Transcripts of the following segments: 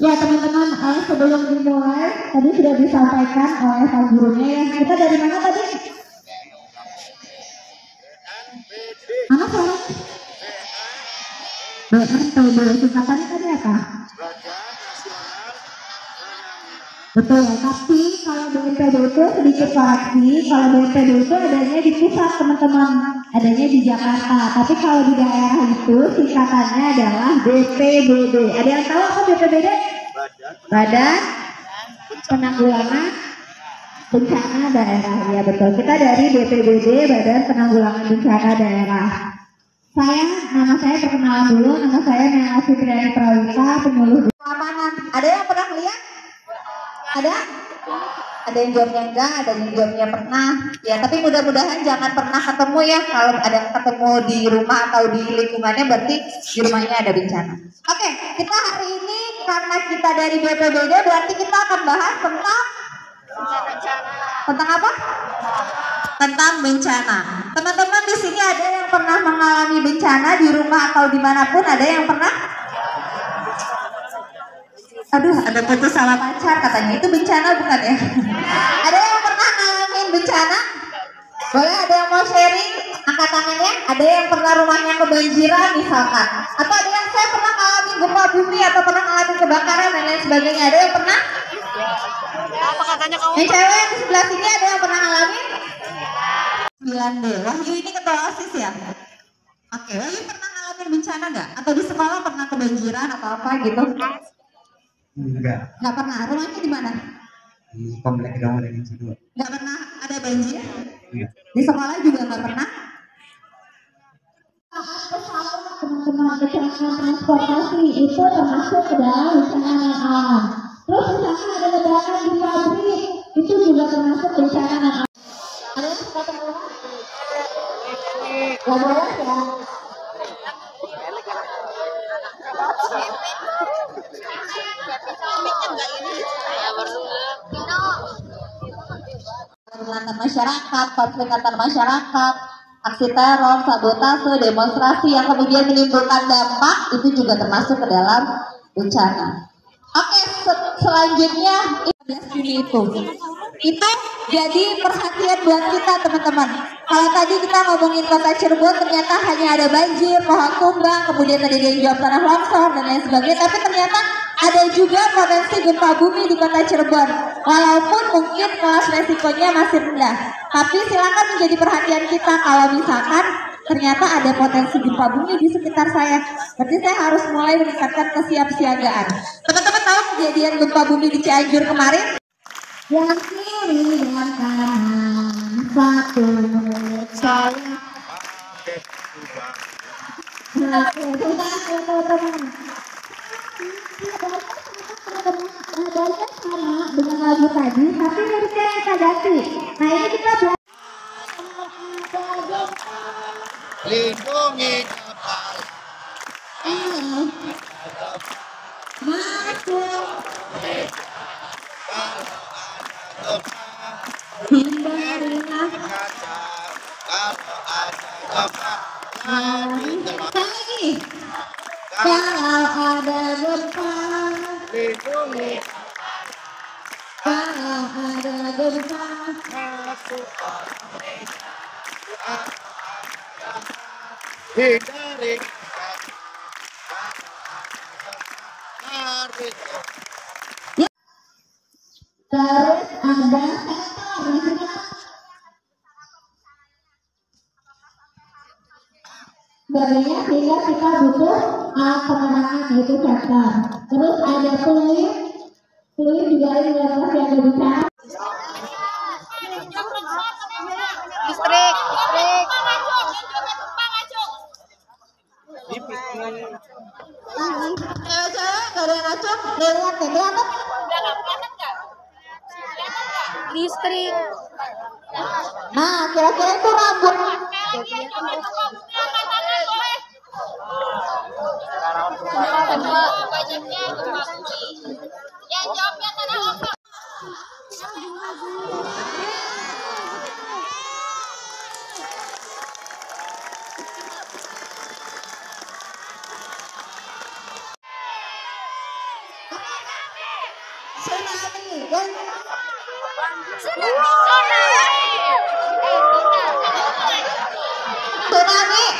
Ya teman-teman, sebelum dimulai tadi sudah disampaikan oleh Pak gurunya ya. Kita dari mana tadi? Mana suaranya? BNPB, singkatannya tadi apa? Betul, tapi kalau BNPB itu sedikit koreksi, kalau BNPB itu adanya di pusat teman-teman, adanya di Jakarta. Tapi kalau di daerah itu singkatannya adalah BPBD. Ada yang tahu apa BPBD? Badan Penanggulangan Bencana Daerah. Ya betul, kita dari BPBD, Badan Penanggulangan Bencana Daerah. Nama saya perkenalan dulu, nama saya Nela Fitriani Prawita, penyuluh keamanan. Ada yang pernah lihat? Ada? Ada yang jawabnya enggak, ada yang jawabnya pernah. Ya, tapi mudah-mudahan jangan pernah ketemu ya. Kalau ada ketemu di rumah atau di lingkungannya, berarti di rumahnya ada bencana. Oke, kita hari ini karena kita dari BPBD, berarti kita akan bahas tentang apa? Tentang bencana. Teman-teman di sini ada yang pernah mengalami bencana di rumah atau dimanapun? Ada yang pernah? Aduh, ada putus sama pacar katanya. Itu bencana bukan ya? Ada yang pernah ngalamin bencana? Boleh, ada yang mau sharing? Angkat tangannya. Ada yang pernah rumahnya kebanjiran misalkan? Atau ada yang saya pernah ngalamin gempa bumi atau pernah ngalamin kebakaran dan lain sebagainya? Ada yang pernah? Apa katanya kamu? Yang cewek yang di sebelah sini ada yang pernah ngalamin? 9D. Wahyu ini ketua OSIS ya? Oke, Wahyu pernah ngalamin bencana nggak? Atau di sekolah pernah kebanjiran atau apa gitu? Enggak. Nggak pernah. Rumahnya di mana? Di komplek Gawang dari Ciduk. Nggak pernah ada banjir? Iya. Di sekolah juga nggak pernah? Teman-teman, kecelakaan transportasi itu termasuk ke dalam bencana alam. Terus misalkan ada ledakan di pabrik, itu juga termasuk bencana alam. Ada yang suka teman? Nggak boleh ya? Antar masyarakat, konflik antar masyarakat, aksi teror, sabotase, demonstrasi yang kemudian menimbulkan dampak itu juga termasuk ke dalam bencana. Oke, selanjutnya itu jadi perhatian buat kita teman-teman. Kalau tadi kita ngomongin kota Cirebon ternyata hanya ada banjir, pohon tumbang, kemudian tadi dia jawab tanah longsor dan lain sebagainya, tapi ternyata ada juga potensi gempa bumi di kota Cirebon. Walaupun mungkin kelas resikonya masih rendah, tapi silakan menjadi perhatian kita kalau misalkan ternyata ada potensi gempa bumi di sekitar saya. Berarti saya harus mulai meningkatkan kesiapsiagaan. Teman-teman tahu kejadian gempa bumi di Cianjur kemarin? Yang kiri dan kanan satu saya. Nadanya sama dengan lagu tadi, tapi liriknya yang kita ganti. Nah ini kita belajar. Lindungi kepala. Masuk. Hindarilah lagi. Kalau ada gempa, lindungi kalau ada gempa, hindari terus ada sensor. Sebenarnya sehingga kita butuh alat penerangan yaitu sensor. Terus ada fluid juga ini yang masih ada bicara. listrik. Cewek-cewek gak ada yang ngacung, lihat deh, kelihatan? Listrik. Nah, kira-kira itu rambut. Yang jawabnya tanah longsor. Tsunami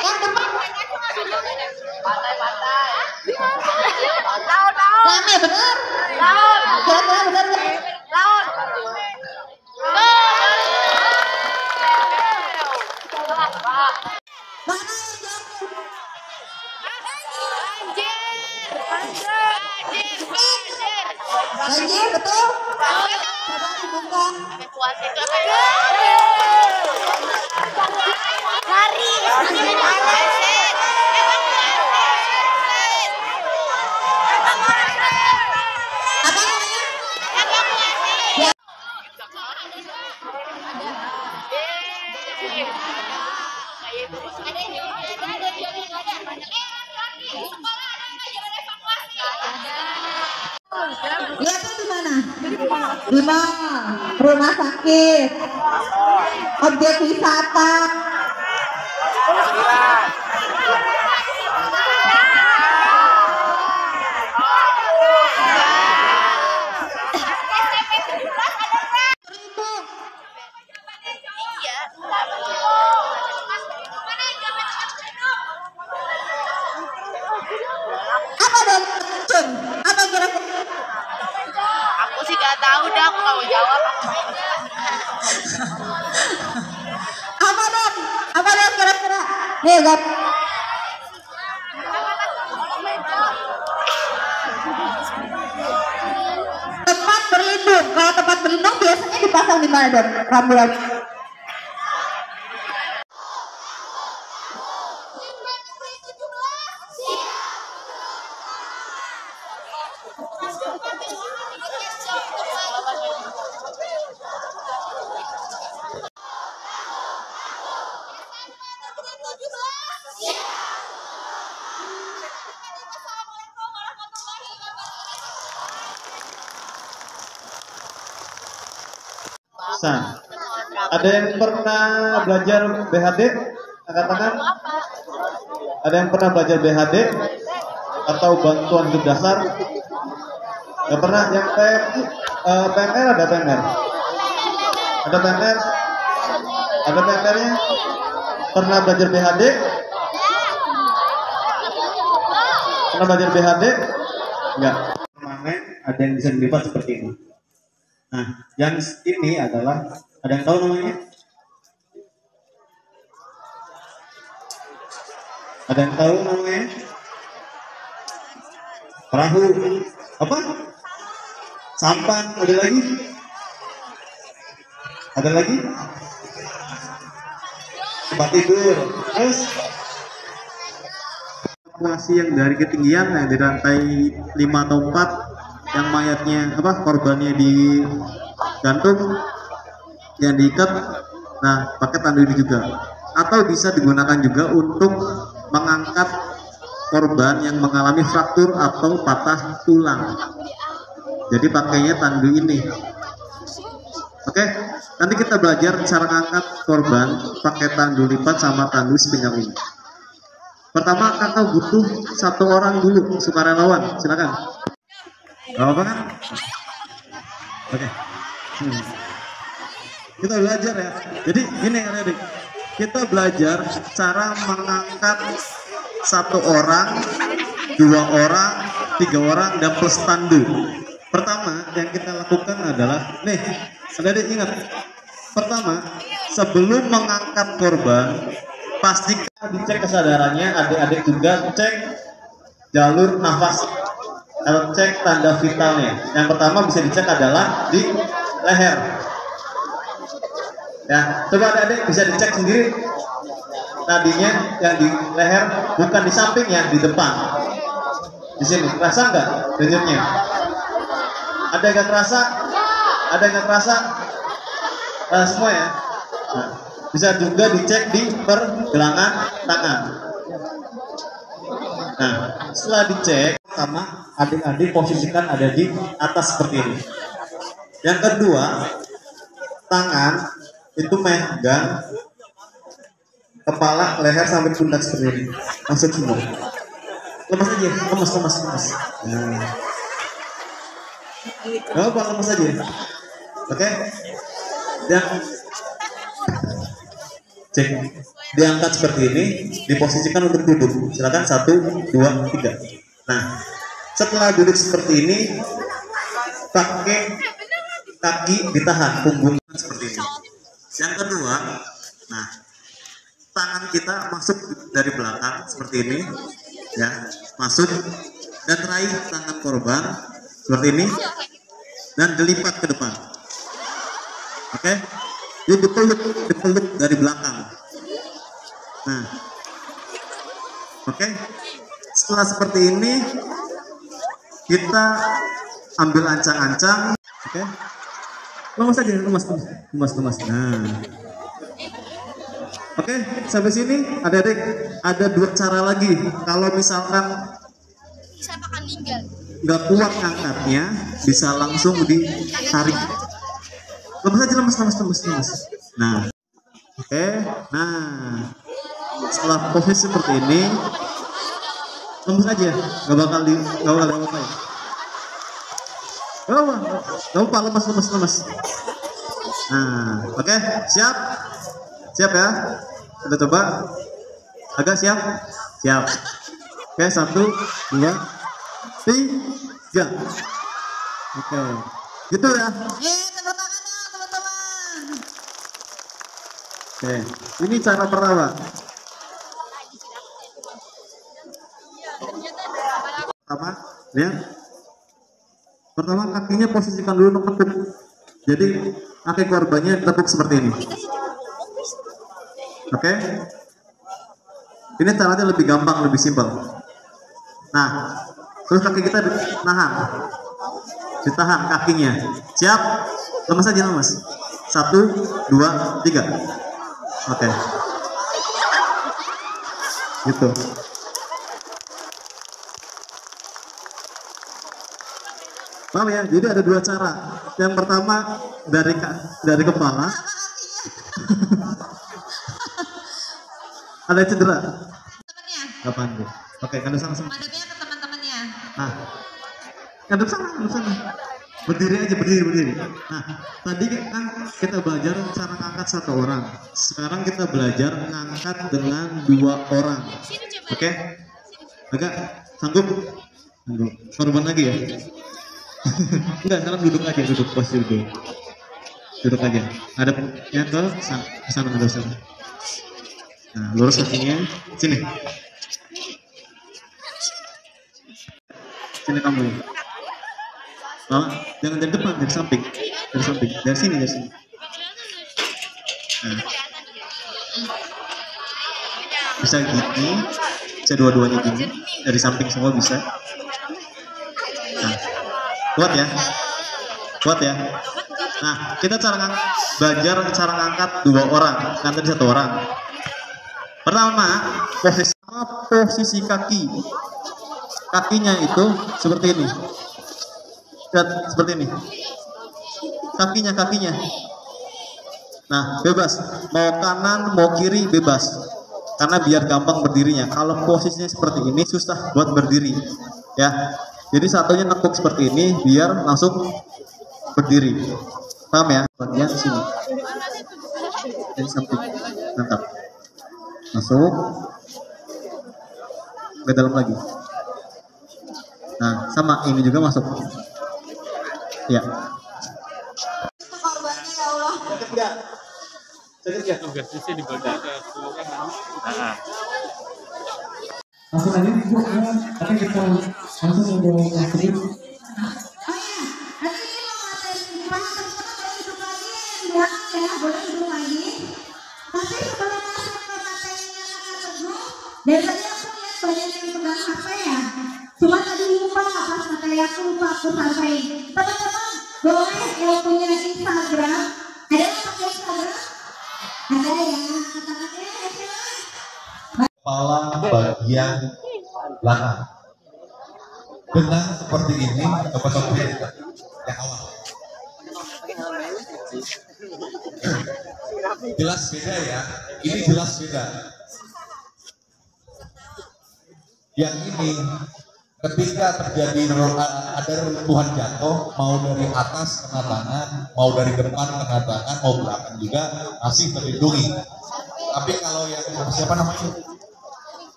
yang depan. Rame bener. Kira-kira bener nggak? Mana yang jawab? Banjir betul? Coba dibuka. Lari. Apa namanya? Ya. Lihatnya di mana? Di mall, rumah sakit, objek wisata. Apa dong? Apa kira-kira? Aku sih gak tahu dah, aku kalau jawab. Apa dong? Apa dong kira-kira? Nih, lihat. Tempat berlindung. Kalau tempat berlindung biasanya dipasang di mana dong? Rambu-rambu. Ada yang pernah belajar BHD? Angkat tangan. Ada yang pernah belajar BHD atau bantuan hidup dasar? Gak pernah. Yang PMR ada PMR? Ada PMR? Ada PMR-nya? Pernah belajar BHD? Pernah belajar BHD? Enggak. Permanen ada yang bisa dilipat seperti ini. Nah, yang ini adalah, ada yang tahu namanya? Ada yang tahu namanya? Perahu. Apa? Sampan. Ada lagi? Ada lagi? Tempat tidur. Terus? Evakuasi yang dari ketinggian, yang di lantai 5 atau 4, yang mayatnya korbannya digantung, yang diikat, nah pakai tandu ini juga, atau bisa digunakan juga untuk mengangkat korban yang mengalami fraktur atau patah tulang. Jadi pakainya tandu ini. Oke, nanti kita belajar cara ngangkat korban pakai tandu lipat sama tandu sepinggang ini. Pertama, kakak butuh 1 orang dulu sukarelawan, silakan. Gak apa kan? Oke. Kita belajar ya. Jadi gini adik-adik, kita belajar cara mengangkat 1 orang, 2 orang, 3 orang, dan plus tandu. Pertama yang kita lakukan adalah, nih adik-adik ingat, pertama sebelum mengangkat korban, pastikan dicek kesadarannya. Adik-adik juga cek jalur nafas, atau cek tanda vitalnya. Yang pertama bisa dicek adalah di leher. Ya, coba adik-adik bisa dicek sendiri nadinya yang di leher, bukan di samping, yang di depan. Di sini, terasa nggak denyutnya? Ada yang nggak terasa? Ada yang nggak terasa? Semua ya. Nah, bisa juga dicek di pergelangan tangan. Nah, setelah dicek, sama adik-adik posisikan ada di atas seperti ini. Yang kedua, tangan itu megang kepala, leher sampai pundak seperti ini. Masuk semua. Lemas aja, lemas. Nah. Gak apa, lemas aja. Oke. Dan cek, diangkat seperti ini, diposisikan untuk duduk. Silakan 1, 2, 3. Nah, setelah duduk seperti ini, pakai kaki ditahan, punggung seperti ini. Yang kedua, nah, tangan kita masuk dari belakang seperti ini, ya, masuk dan raih tangan korban seperti ini, dan dilipat ke depan. Oke, dia dipeluk dari belakang. Nah, oke. Setelah seperti ini, kita ambil ancang-ancang. Oke, lemas aja, lemas. Nah, oke, sampai sini adik-adik ada 2 cara lagi. Kalau misalkan nggak kuat ngangkatnya, bisa langsung ditarik. Lemas. Nah, oke. Nah, setelah posisi seperti ini, lemas aja, nggak bakal apa ya. Gak apa, lemas. Nah, oke, siap ya. Kita coba. Agak siap. Oke, 1, 2, 3. Oke, gitu ya. Tepuk tangannya teman-teman. Oke, ini cara pertama. Lihat. Pertama kakinya posisikan dulu untuk tekuk. Jadi kaki korbannya tekuk seperti ini. Oke. Ini caranya lebih gampang, lebih simpel. Nah, terus kaki kita ditahan kakinya. Siap? Lemas aja, lemas. 1, 2, 3. Oke. Gitu. Paham ya? Jadi ada 2 cara. Yang pertama dari kepala. Ada cedera. Temannya, Kapan bu? Oke, kandung sama. madepnya ke teman-temannya. Nah, kandung sana. Berdiri aja, berdiri. Nah, tadi kan kita belajar cara ngangkat 1 orang. Sekarang kita belajar ngangkat dengan 2 orang. Oke? Agak sanggup? Korban lagi ya? Enggak, sekarang duduk aja, posisi duduk. Duduk aja. Ada yang ke sana, ada sana. Nah, lurus kakinya. Sini kamu. Oh, jangan dari depan, dari samping. Dari sini. Nah. Bisa gini, bisa dua-duanya gini. Dari samping semua bisa. Nah, kuat ya. Nah, kita belajar cara ngangkat 2 orang, kan tadi 1 orang. Pertama, posisi kakinya itu seperti ini. Lihat, seperti ini. Kakinya. Nah, bebas. Mau kanan, mau kiri, bebas. Karena biar gampang berdirinya. Kalau posisinya seperti ini, susah buat berdiri. Ya. Jadi satunya nekuk seperti ini, biar langsung berdiri. Paham ya? Bagian sini. Dari samping. Mantap. Masuk. Ke dalam lagi. Nah, sama ini juga masuk. Ya. Korbannya ya Allah. Sakit nggak? Tugasnya sih dibagi ke seluruh kan. Langsung aja bu, tapi kita langsung udah masukin. Oh iya, nanti ini mau materi pas teman-teman boleh duduk lagi yang belakang ya, boleh duduk lagi. Tapi sebelum masuk ke materinya Kakak Teguh, dari tadi aku lihat banyak yang pegang HP ya. Cuma tadi lupa pas materi aku sampai. Teman-teman boleh yang punya Instagram, ada yang pakai Instagram? Ada yang kata-katanya kepala bagian belakang. Dengan seperti ini, seperti yang awal. Jelas beda ya, ini jelas beda. Yang ini ketika terjadi ada reruntuhan jatuh, mau dari atas kena tangan, mau dari depan kena tangan, mau belakang juga masih terlindungi. Tapi kalau yang siapa namanya?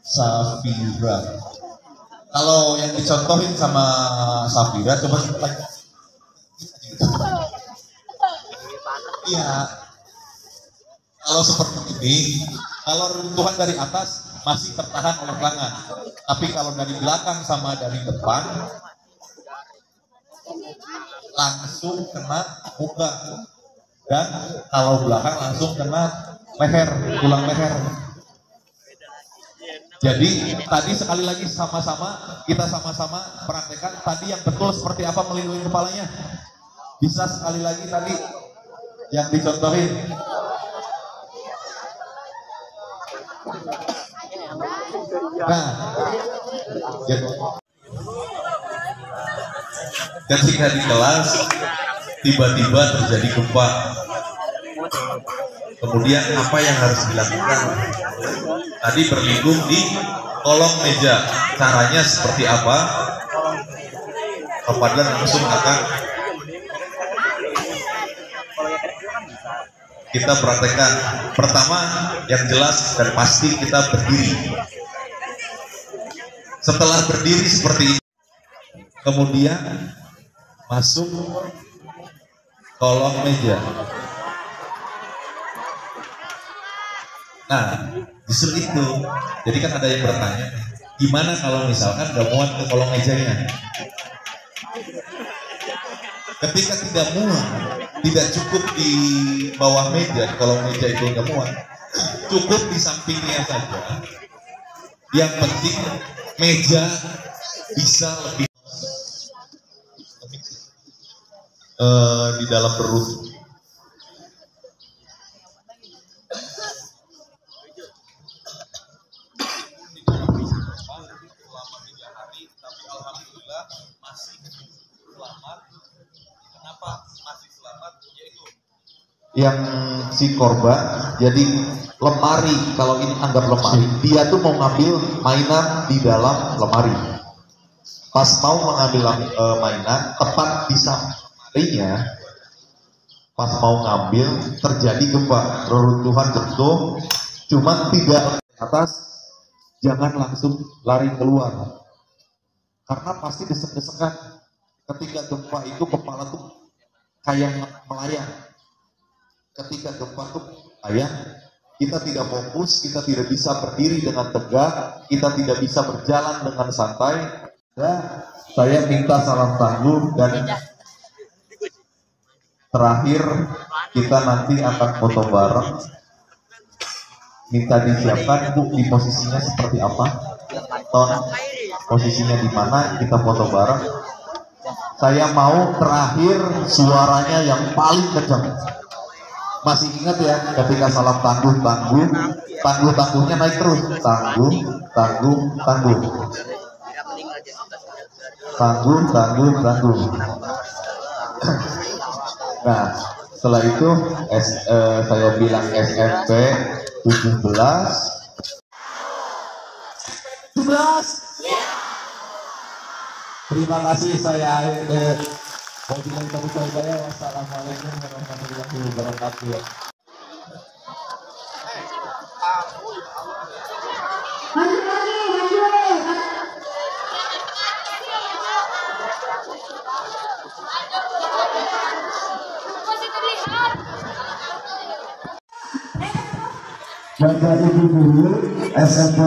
Safira. Kalau yang dicontohin sama Safira, coba kita tanya. Iya. Kalau seperti ini, kalau reruntuhan dari atas masih tertahan oleh tangan. Tapi kalau dari belakang sama dari depan, langsung kena muka. Dan kalau belakang langsung kena leher, tulang leher. Jadi tadi sekali lagi kita sama-sama praktekkan tadi yang betul seperti apa melindungi kepalanya. Bisa sekali lagi tadi yang dicontohin. Nah, ketika di kelas tiba-tiba terjadi gempa, kemudian apa yang harus dilakukan? Tadi berlindung di kolong meja. Caranya seperti apa? Kepada langsung akan kita praktekkan. Pertama, yang jelas dan pasti kita berdiri. Setelah berdiri seperti ini, kemudian masuk kolong meja. Nah, justru itu. Jadi kan ada yang bertanya, gimana kalau misalkan gak muat ke kolong mejanya? Ketika tidak muat, tidak cukup di bawah meja, di kolong meja itu gak muat, cukup di sampingnya saja. Yang penting meja bisa lebih di dalam perut. Yang si korban jadi lemari, kalau ini anggap lemari, dia tuh mau ngambil mainan di dalam lemari. Pas mau mengambil mainan, tepat di sampingnya, pas mau ngambil terjadi gempa, reruntuhan jatuh, cuman tidak atas, jangan langsung lari keluar, karena pasti desek-desekan. Ketika gempa itu kepala tuh kayak melayang. Ketika gempa tuh ayah, kita tidak fokus, kita tidak bisa berdiri dengan tegak, kita tidak bisa berjalan dengan santai. Ya, saya minta salam tangguh dan terakhir kita nanti akan foto bareng. Minta disiapkan Bu di posisinya seperti apa, ton posisinya di mana, kita foto bareng. Saya mau terakhir suaranya yang paling kencang. Masih ingat ya, ketika salam tangguhnya naik terus, tangguh. Nah, setelah itu saya bilang SMP 17. Terima kasih, saya mau bilang tepuk tangan saya. Wassalamualaikum warahmatullahi wabarakatuh. Maju lagi, maju. Bapak Ibu Guru SMP